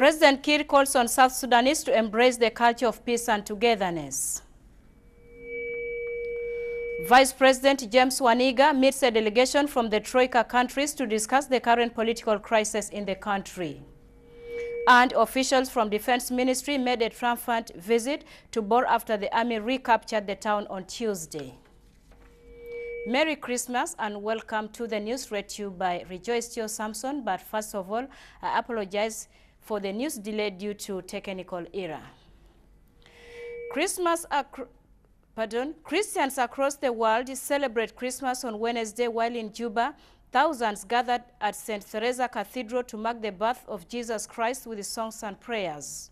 President Kiir calls on South Sudanese to embrace the culture of peace and togetherness. Vice President James Waniga meets a delegation from the Troika countries to discuss the current political crisis in the country. And officials from Defense Ministry made a triumphant visit to Bor after the army recaptured the town on Tuesday. Merry Christmas and welcome to the news read to you by Rejoice Tio Samson. But first of all, I apologize for the news delay due to technical error. Christians across the world celebrate Christmas on Wednesday, while in Juba, thousands gathered at St. Teresa Cathedral to mark the birth of Jesus Christ with songs and prayers.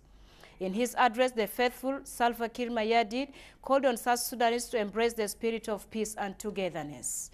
In his address, the faithful Salva Kiir Mayardit called on South Sudanese to embrace the spirit of peace and togetherness.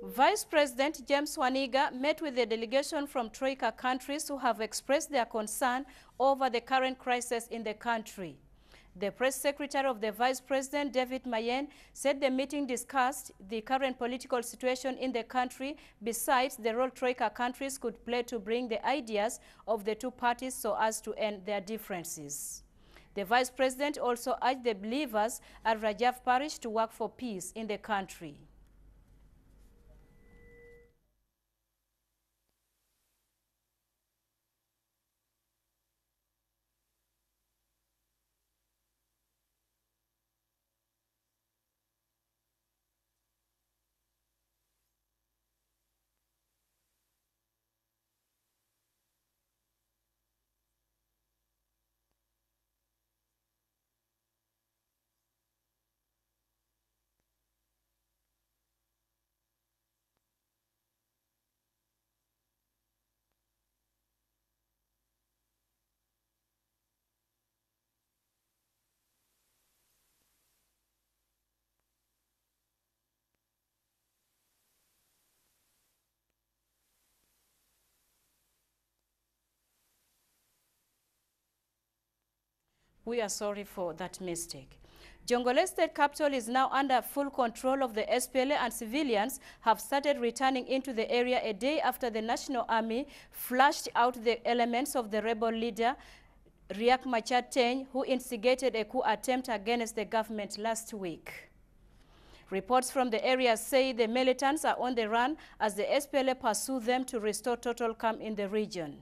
Vice President James Waniga met with a delegation from Troika countries who have expressed their concern over the current crisis in the country. The press secretary of the Vice President, David Mayen, said the meeting discussed the current political situation in the country, besides the role Troika countries could play to bring the ideas of the two parties so as to end their differences. The Vice President also urged the believers at Rajaf Parish to work for peace in the country. We are sorry for that mistake. Jonglei state capital is now under full control of the SPLA, and civilians have started returning into the area a day after the National Army flushed out the elements of the rebel leader Riek Machar, who instigated a coup attempt against the government last week. Reports from the area say the militants are on the run as the SPLA pursue them to restore total calm in the region.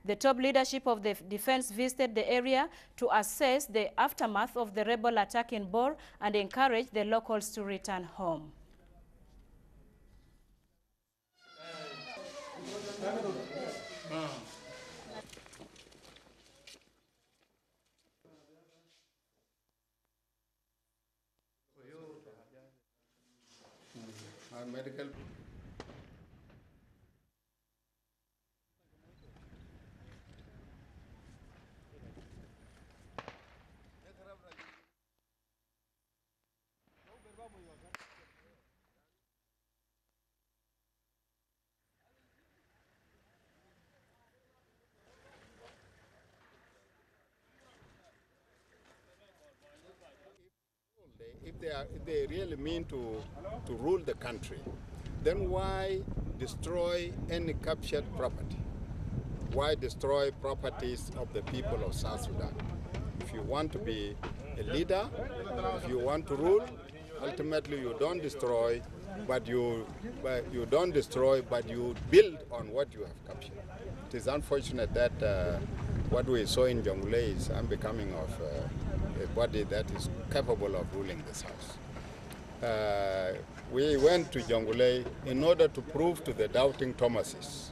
The top leadership of the defense visited the area to assess the aftermath of the rebel attack in Bor and encourage the locals to return home. Medical. If they really mean to rule the country, then why destroy any captured property? Why destroy properties of the people of South Sudan? If you want to be a leader, if you want to rule, ultimately you don't destroy, but you build on what you have captured. It is unfortunate that what we saw in Jonglei is unbecoming of a body that is capable of ruling this house. We went to Jonglei in order to prove to the doubting Thomases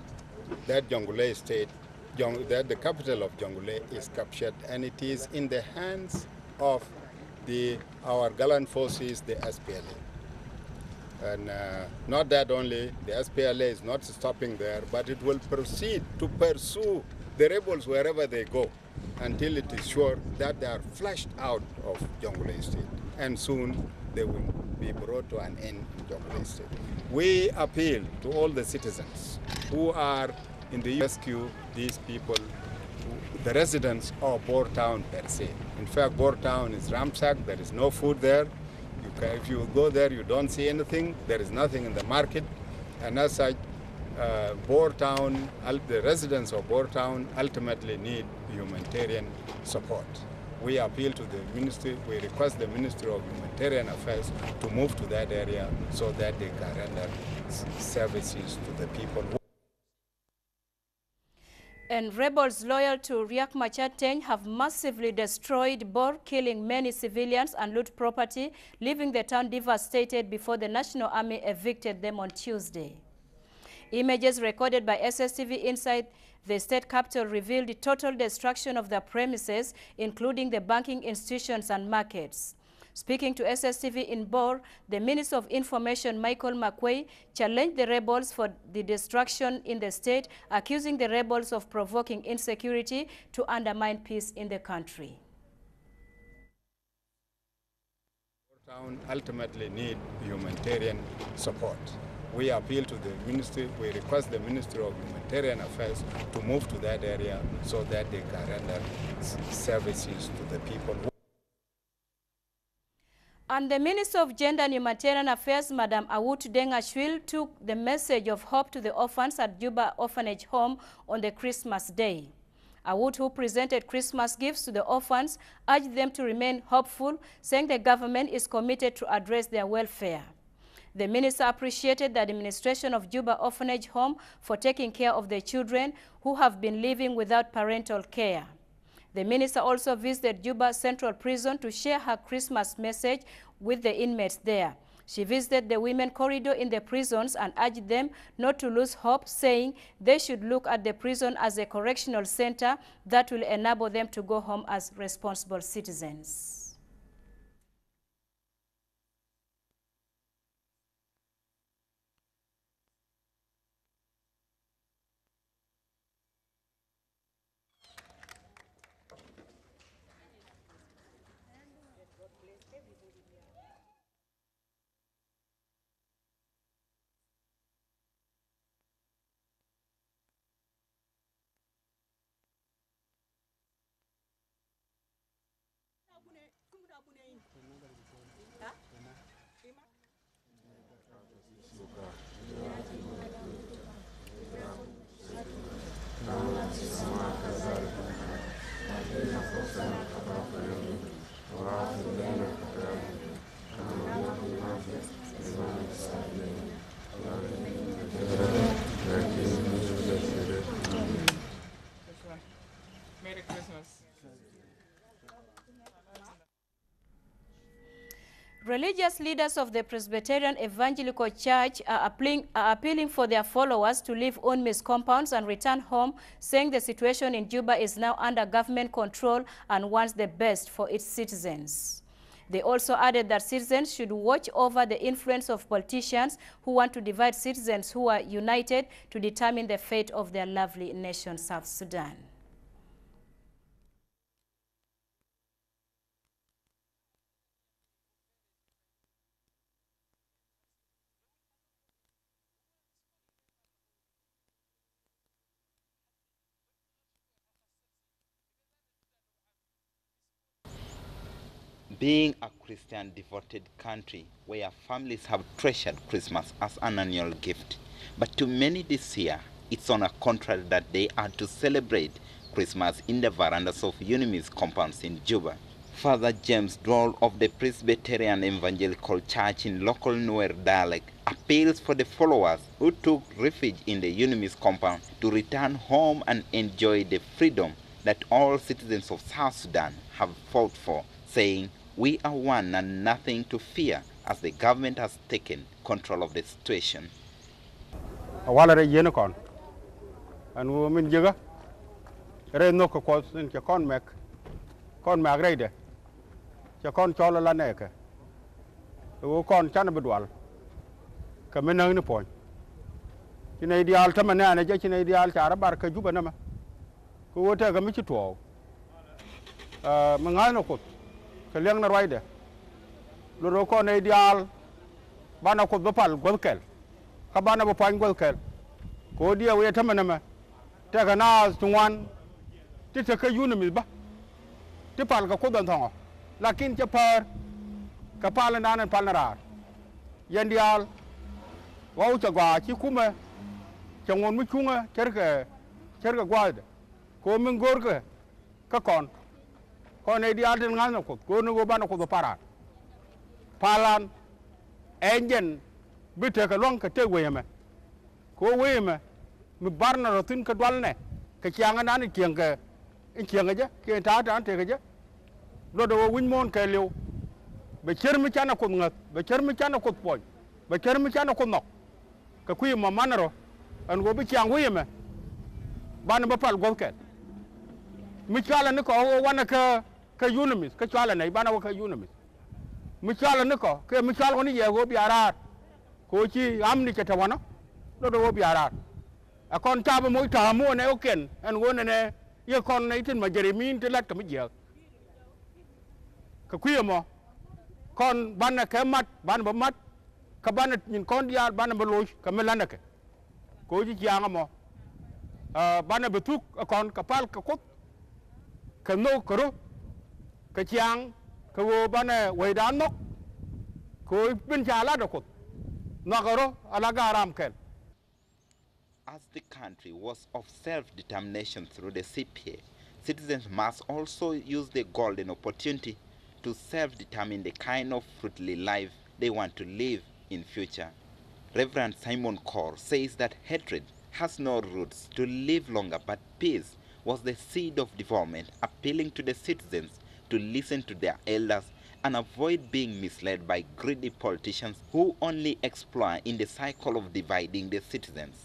that Jonglei state, that the capital of Jonglei is captured, and it is in the hands of our gallant forces, the SPLA. And not that only, the SPLA is not stopping there, but it will proceed to pursue the rebels wherever they go until it is sure that they are flushed out of Jonglei state. And soon they will be brought to an end in Jonglei state. We appeal to all the citizens who are in the rescue these people, the residents of Bor Town per se. In fact, Bor Town is ransacked, there is no food there. If you go there, you don't see anything. There is nothing in the market. And as such, Bor Town, the residents of Bor Town ultimately need humanitarian support. We appeal to the ministry, we request the Ministry of Humanitarian Affairs to move to that area so that they can render services to the people. And rebels loyal to Riek Machar have massively destroyed Bor, killing many civilians and loot property, leaving the town devastated before the National Army evicted them on Tuesday. Images recorded by SSTV inside the state capital revealed the total destruction of the premises, including the banking institutions and markets. Speaking to SSTV in Bor, the Minister of Information, Michael McQuay, challenged the rebels for the destruction in the state, accusing the rebels of provoking insecurity to undermine peace in the country. Town ultimately need humanitarian support. We appeal to the ministry, we request the Ministry of Humanitarian Affairs to move to that area so that they can render services to the people. And the Minister of Gender and Humanitarian Affairs, Madam Awut Dengashwil, took the message of hope to the orphans at Juba Orphanage Home on the Christmas Day. Awut, who presented Christmas gifts to the orphans, urged them to remain hopeful, saying the government is committed to address their welfare. The minister appreciated the administration of Juba Orphanage Home for taking care of the children who have been living without parental care. The minister also visited Juba Central Prison to share her Christmas message with the inmates there. She visited the women corridor in the prisons and urged them not to lose hope, saying they should look at the prison as a correctional center that will enable them to go home as responsible citizens. Merry Christmas. Religious leaders of the Presbyterian Evangelical Church are appealing for their followers to leave UNMISS compounds and return home, saying the situation in Juba is now under government control and wants the best for its citizens. They also added that citizens should watch over the influence of politicians who want to divide citizens who are united to determine the fate of their lovely nation, South Sudan. Being a Christian devoted country where families have treasured Christmas as an annual gift, but to many this year, it's on a contrary that they are to celebrate Christmas in the verandas of UNMISS compounds in Juba. Father James Dwell of the Presbyterian Evangelical Church in local Nuer dialect appeals for the followers who took refuge in the UNMISS compound to return home and enjoy the freedom that all citizens of South Sudan have fought for, saying, "We are one and nothing to fear," as the government has taken control of the situation. Walare yenokon anh ngô mình dư á rồi nó có nên cho con mẹ đây đấy cho con cho là này cả con chăn nó bị đuổi cái mình nơi nó phơi cái này ideal thằng mình này chứ cái này ideal chả là bảo cái giúp anh mà cô thấy cái mấy chút thuốc mình ngay nó cột cái liang nó rồi đấy rồi con này ideal bạn nào cột bắp al gol kel các bạn nào bắp al gol kel cô đi ở thằng mình mà thế cái nào tuan thì cái yun mình ba thì pal cái cột đàn thằng lakin cái par cái pal này pal nara yan ideal wow cho qua chỉ cũng mà trong ngôn mới chung á chơi cái qua đấy cô mình gor cái con này đi ăn trên ngang nó cô nó go ban nó có para palan engine biết cái long cái chơi quay mà cô quay mà mình bán nó tin cái đoán này cái chiang anh ăn chiang cái chứ cái ta ăn cái chứ rồi đồ win mon cái liu bị chơi mới chán nó cũng ngật bị chơi mới chán nó cũng bồi bị chơi mới chán nó cũng nọc cái quy mà man rồi anh go bị chiang quay mà ban nó phải go cái Michal nó có one cái unamis cái chua này ban nào cái unamis Michal nó có cái Michal con này giờ go biara cô chi am ni cái thằng nó đâu biara à con cha mỗi thằng mua này ok anh go này giờ con này trên mà Jeremy trên lát cái mấy giờ cái quý mà con ban này cái mắt ban bấm mắt cái ban này nhìn con đi ban này lôi cái mấy lần này cô chi chiang mà ban này betuk con kapal cái cốt cái nô cái rô cái chiang cái vô ban này quay đàn nóc cái bên trái là được nó cái rô alaga aram kel. As the country was of self-determination through the CPA, citizens must also use the golden opportunity to self-determine the kind of fruitful life they want to live in future. Reverend Simon Kaur says that hatred has no roots to live longer, but peace was the seed of development, appealing to the citizens to listen to their elders and avoid being misled by greedy politicians who only exploit in the cycle of dividing the citizens.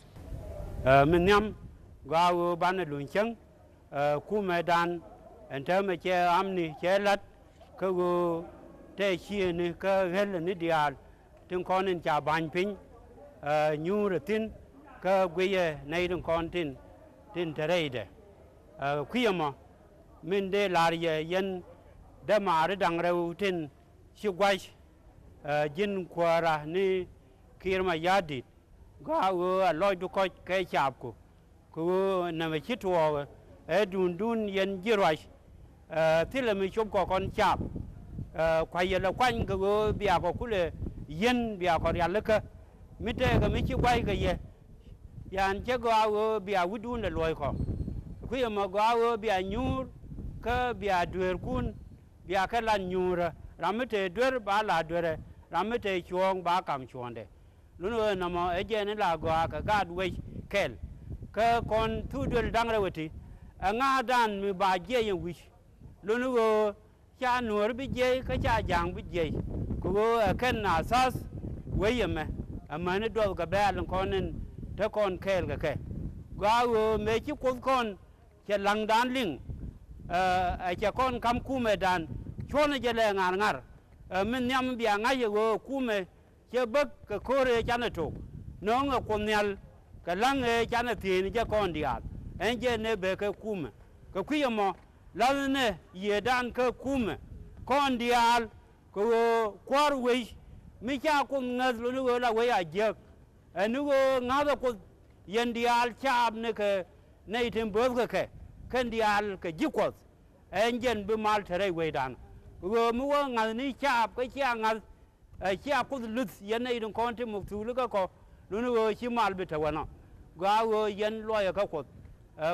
Mình nhắm vào ban luận chứng khu Medan anh thấy mà chơi am ni chơi lát cái thế chi ni cái hết là ni dial từng con nên trả bàn pin nhu rồi tin cái quê này từng con tin thế đấy khi mà mình để lại dân để mà ở đằng đầu tin siêu quay dân qua ra ni kia mà giá đi gạo lôi được cái chạp của cứ nằm chít vào đun dân dưa rồi thế là mình chụp có con chạp quay là quanh cái bia có cũng là dân bia có ra lực mình thế cái mình chụp quay cái gì yan che gạo bia đun là lôi khó khi mà gạo bia nhur cái bia đuổi cuốn bia cái là nhur làm thế đuổi ba là đuổi làm thế chuông ba cầm chuông đấy lúc đó nằm ở trên là gạo cái gạt quay kel cái con thu đuổi đang ra vậy ngã đàn mi ba dây yang wish lúc đó cha nuôi bị dây cái cha giang bị dây cái cái na sas vậy mà nó đuổi cái bé lần con nên thế con kel cái gạo mấy chiếc con cái lăng đàn linh cái con cầm cú mê đàn cho nó chỉ là ngar mình nhắm bia ngay cái cú mê cái bậc cái khối cho nó trục nó ngọc con nhal cái lăng cho nó tiền cho con đi ăn anh chỉ này về cái cú mê cái quý mà lần này giờ đàn cái cú mê con đi ăn cái quar quay mình cha con ngắt luôn là quay ajak nó ngắt con yên đi ăn chạp này cái này thêm bớt cái đi ăn cái dứt quật anh dân bị mal thế quay đàn rồi mua ngắt ní chạp cái chia ngắt chạp có lứt yên này đồng con thêm một thứ nữa có lúc nữa chỉ mal bị thế nào gạo yên loài cái quật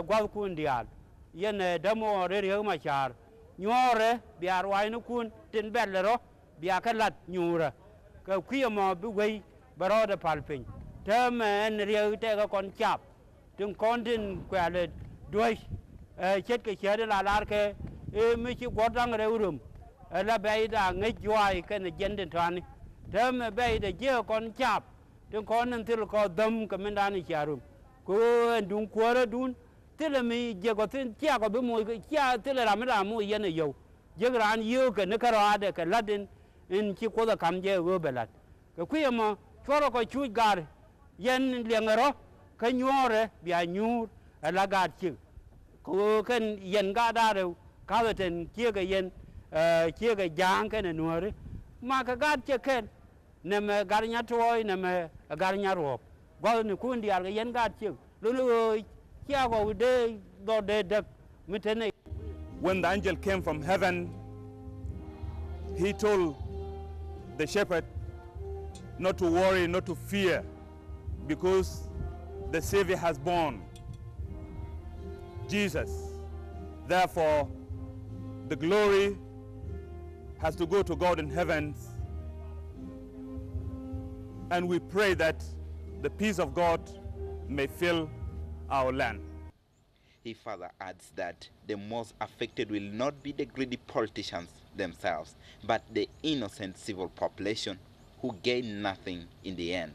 gạo cuốn đi ăn yên này demo rồi mà char nhor bia loài nó cuốn trên bẹt rồi bia cái lật nhur cái khi mà bị quay bảo đó palpin thế mà anh riêng cái con chạp từng con trên quẹt lên đuôi chết cái xe đó là cái mấy chiếc quạt răng rồi urum là bây giờ ngay chuối cái này dân đến thằng thế mà bây giờ chưa con chạp từng con nên từ có đâm cái mình đang đi chả rum ko dun kwara dun tele mi je ko tin tia ko be mo tia tele ra mo yene yo je gran yo ke ne kara de ke ladin in ki ko da kam je go belat ke ku yema choro ko chu gar yen lengero ka nyore bia nyur la gar chi ko ken yen ga da re ka ten ki ga yen ki ga jang ke ne nuore ma ka gar che ken ne me gar nya toy ne me gar nya ro go ne ku ndi ar yen gar chi lo no kia go de do de mitene. When the angel came from heaven, he told the shepherd not to worry, not to fear, because the Savior has born, Jesus. Therefore, the glory has to go to God in heavens, and we pray that the peace of God may fill our land. He further adds that the most affected will not be the greedy politicians themselves, but the innocent civil population who gain nothing in the end.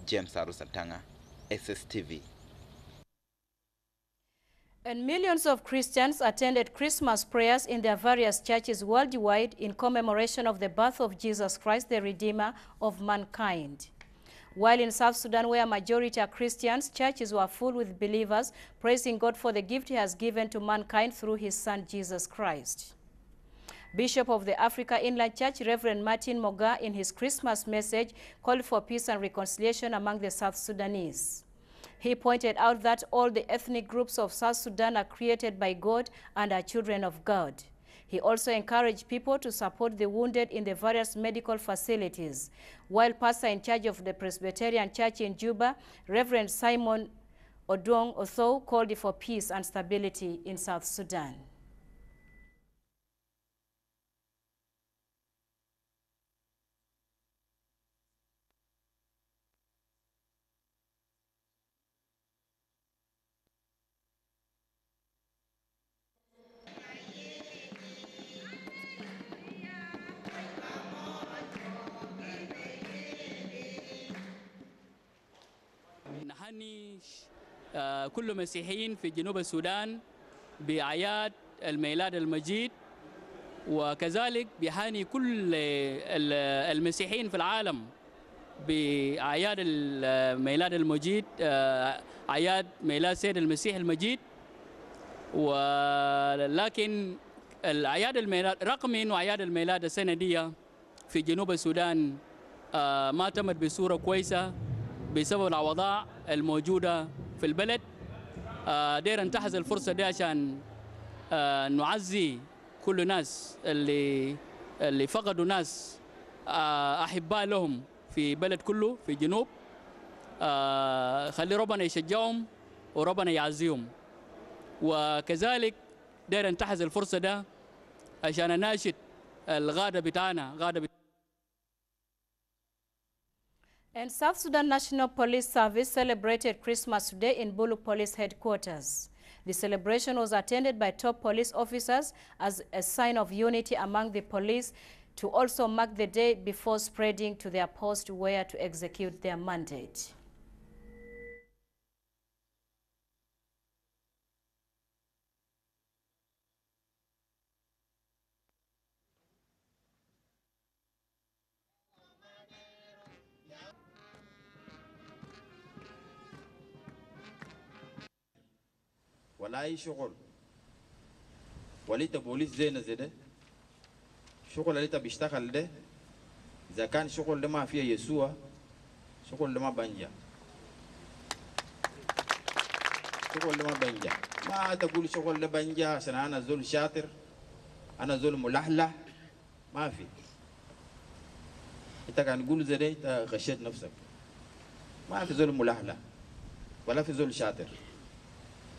James Arusatanga, SSTV. And millions of Christians attended Christmas prayers in their various churches worldwide in commemoration of the birth of Jesus Christ, the Redeemer of mankind. While in South Sudan, where a majority are Christians, churches were full with believers praising God for the gift he has given to mankind through his son, Jesus Christ. Bishop of the Africa Inland Church, Reverend Martin Moga, in his Christmas message, called for peace and reconciliation among the South Sudanese. He pointed out that all the ethnic groups of South Sudan are created by God and are children of God. He also encouraged people to support the wounded in the various medical facilities. While pastor in charge of the Presbyterian Church in Juba, Reverend Simon Odong Otho, called for peace and stability in South Sudan. نهني كل مسيحيين في جنوب السودان بأعياد الميلاد المجيد، وكذلك بيهاني كل المسيحيين في العالم بأعياد الميلاد المجيد، أعياد ميلاد سيد المسيح المجيد. ولكن الأعياد الميلاد رغم إنه أعياد الميلاد السنة دي في جنوب السودان ما تمت بصورة كويسة بسبب الأوضاع الموجودة في البلد. داير انتهز الفرصة دي عشان نعزي كل الناس اللي فقدوا ناس أحباء لهم في بلد كله في جنوب. خلي ربنا يشجعهم وربنا يعزيهم. وكذلك داير انتهز الفرصة ده عشان اناشد الغادة بتاعنا And South Sudan National Police Service celebrated Christmas today in Bulu Police Headquarters. The celebration was attended by top police officers as a sign of unity among the police to also mark the day before spreading to their post where to execute their mandate. ولا أي شغل وليت بوليس زينا زي ده شغل اللي بيشتغل ده إذا كان شغل ده ما فيه يسوع شغل ده ما بنجح شغل ده ما بنجح ما تقول شغل ده بنجح عشان أنا زول شاطر أنا زول ملحلح ما في أنت كان تقول زي ده أنت غشيت نفسك ما في زول ملحلح ولا في زول شاطر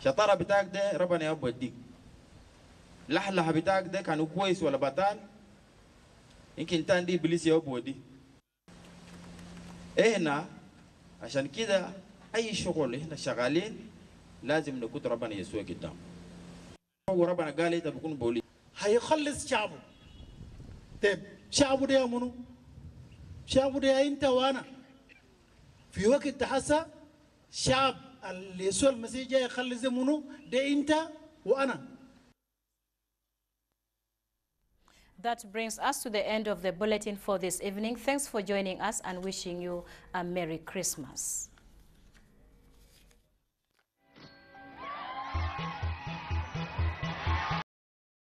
شطارة بتاعك ده ربنا يوديك لحلحة بتاعك ده كانوا كويس ولا بطال يمكن تاندي إبليس يودي إحنا عشان كده أي شغل إحنا شغالين لازم نكون ربنا يسوع قدام وربنا قال إنت بكون بوليس هيخلص شعبه. طيب شعبه ده يا منو؟ شعبه ده أنت وأنا في وقت حسا شعب اللي يسوع المسيح جاي يخلي زمنه ده أنت وأنا. That brings us to the end of the bulletin for this evening. Thanks for joining us and wishing you a Merry Christmas.